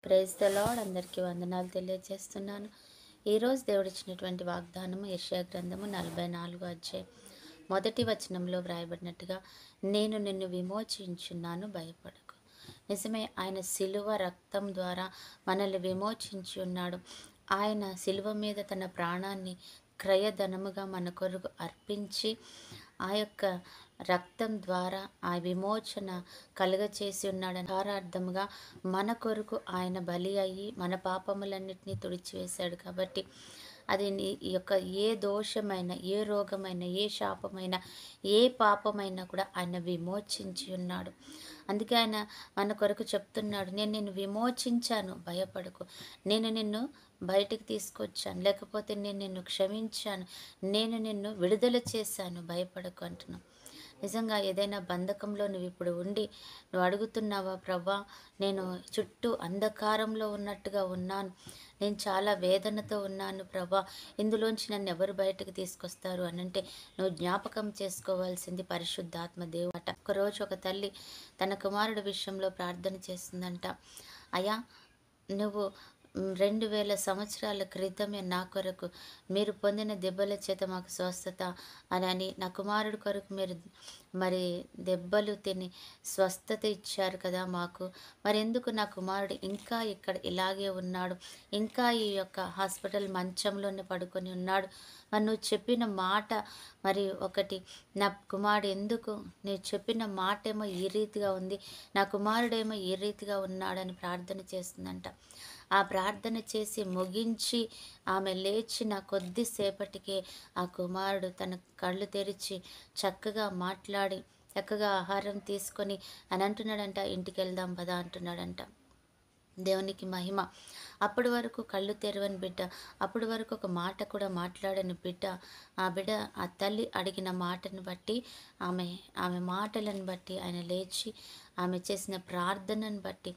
Praise the lord. అందరికీ వందనాలు తెలియజేస్తున్నాను. ఈరోజు దేవుడిచ్చినటువంటి వాగ్దానము యెషయా గ్రంథము 44 అధ్యాయం మొదటి వచనంలో వ్రాయబడినట్టుగా, నేను నిన్ను విమోచించున్నాను, భయపడకు. నిజమే, ఆయన శిలువ రక్తం ద్వారా మనల్ని విమోచించి ఉన్నాడు. ఆయన శిలువ మీద తన ప్రాణాన్ని క్రయధనముగా మన కొరకు అర్పించి, ఆ యొక్క రక్తం ద్వారా ఆ విమోచన కలుగచేసి ఉన్నాడని కారార్థముగా మన కొరకు ఆయన బలి అయ్యి మన పాపములన్నిటినీ తుడిచివేశాడు. కాబట్టి అది ఈ యొక్క ఏ దోషమైన, ఏ రోగమైన, ఏ శాపమైన, ఏ పాపమైనా కూడా ఆయన విమోచించి ఉన్నాడు. అందుకే ఆయన మన కొరకు చెప్తున్నాడు, నేను నిన్ను విమోచించాను, భయపడకు. నేను నిన్ను బయటికి తీసుకొచ్చాను, లేకపోతే నేను నిన్ను క్షమించాను, నేను నిన్ను విడుదల చేశాను, భయపడకు అంటున్నాను. నిజంగా ఏదైనా బంధకంలో నువ్వు ఇప్పుడు ఉండి నువ్వు అడుగుతున్నావా, ప్రభా నేను చుట్టూ అంధకారంలో ఉన్నట్టుగా ఉన్నాను, నేను చాలా వేదనతో ఉన్నాను ప్రభా, ఇందులోంచి నన్ను ఎవరు బయటకు తీసుకొస్తారు అనంటే నువ్వు జ్ఞాపకం చేసుకోవాల్సింది పరిశుద్ధాత్మ దేవుడట. ఒకరోజు ఒక తల్లి తన కుమారుడి విషయంలో ప్రార్థన చేస్తుందంట. అయ్యా, నువ్వు 2000 సంవత్సరాల క్రితమే నా కొరకు మీరు పొందిన దెబ్బల చేత మాకు స్వస్థత అని నా కుమారుడి కొరకు మీరు మరి దెబ్బలు తిని స్వస్థత ఇచ్చారు కదా మాకు, మరి ఎందుకు నా కుమారుడు ఇంకా ఇక్కడ ఇలాగే ఉన్నాడు, ఇంకా ఈ యొక్క హాస్పిటల్ మంచంలోనే పడుకొని ఉన్నాడు? మరి నువ్వు చెప్పిన మాట మరి ఒకటి, నా కుమారుడు ఎందుకు, నేను చెప్పిన మాట ఏమో ఈ రీతిగా ఉంది, నా కుమారుడేమో ఈ రీతిగా ఉన్నాడని ప్రార్థన చేస్తుందంట. ఆ ప్రార్థన చేసి ముగించి ఆమె లేచిన కొద్దిసేపటికే ఆ కుమారుడు తన కళ్ళు తెరిచి చక్కగా మాట్లాడి చక్కగా ఆహారం తీసుకొని అని అంటున్నాడంట, ఇంటికి వెళ్దాం పదా అంటున్నాడంట. దేవునికి మహిమ. అప్పటి వరకు కళ్ళు తెరవని బిడ్డ, అప్పటి వరకు ఒక మాట కూడా మాట్లాడని బిడ్డ, ఆ బిడ్డ ఆ తల్లి అడిగిన మాటను బట్టి, ఆమె మాటలను బట్టి ఆయన లేచి, ఆమె చేసిన ప్రార్థనను బట్టి,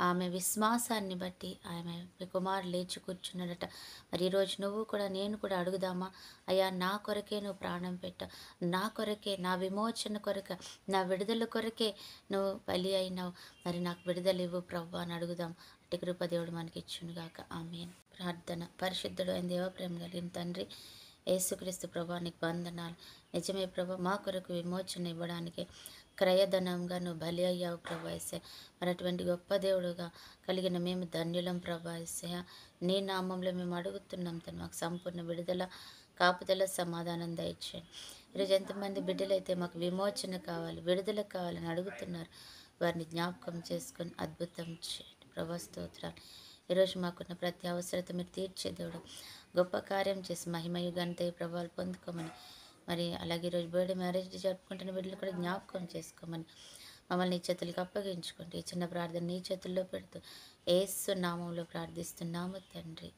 ఆమె విశ్వాసాన్ని బట్టి ఆమె కుమారు లేచి కూర్చున్నాడట. మరి ఈరోజు నువ్వు కూడా నేను కూడా అడుగుదామా, అయ్యా నా కొరకే నువ్వు ప్రాణం పెట్ట, నా కొరకే, నా విమోచన కొరక, నా విడుదల కొరకే నువ్వు బలి అయినావు, మరి నాకు విడుదల ఇవ్వు ప్రభు అని అడుగుదాం. అట్టి కృప దేవుడు మనకి ఇచ్చునుగాక. ఆమేన్. ప్రార్థన. పరిశుద్ధుడు అయిన దేవ, ప్రేమ కలిగిన తండ్రి యేసుక్రీస్తు ప్రభా, నీకు వందనాలు. నిజమే ప్రభా, మా కొరకు విమోచన ఇవ్వడానికి క్రయధనంగా నువ్వు బలి అయ్యావు ప్రభా యేసయ్య. మరి అటువంటి గొప్ప దేవుడుగా కలిగిన మేము ధన్యులం ప్రభా యేసయ్య. నీ నామంలో మేము అడుగుతున్నాం, తను మాకు సంపూర్ణ విడుదల, కాపుదల, సమాధానం దయచేయండి. ఈరోజు ఎంతమంది బిడ్డలైతే మాకు విమోచన కావాలి, విడుదల కావాలని అడుగుతున్నారు, వారిని జ్ఞాపకం చేసుకొని అద్భుతం చేయండి ప్రభా. స్తోత్రాలు. ఈరోజు మాకున్న ప్రతి అవసరత మీరు తీర్చే దేవుడు, గొప్ప కార్యం చేసి మహిమయు ఘనత ప్రభావాలు పొందుకోమని, మరి అలాగే ఈరోజు బర్త్డే మ్యారేజ్ జరుపుకుంటున్న బిడ్డలు కూడా జ్ఞాపకం చేసుకోమని మమ్మల్ని నీ చేతులకు అప్పగించుకుంటూ ఈ చిన్న ప్రార్థన నీ చేతుల్లో పెడుతూ యేసు నామంలో ప్రార్థిస్తున్నాము తండ్రి.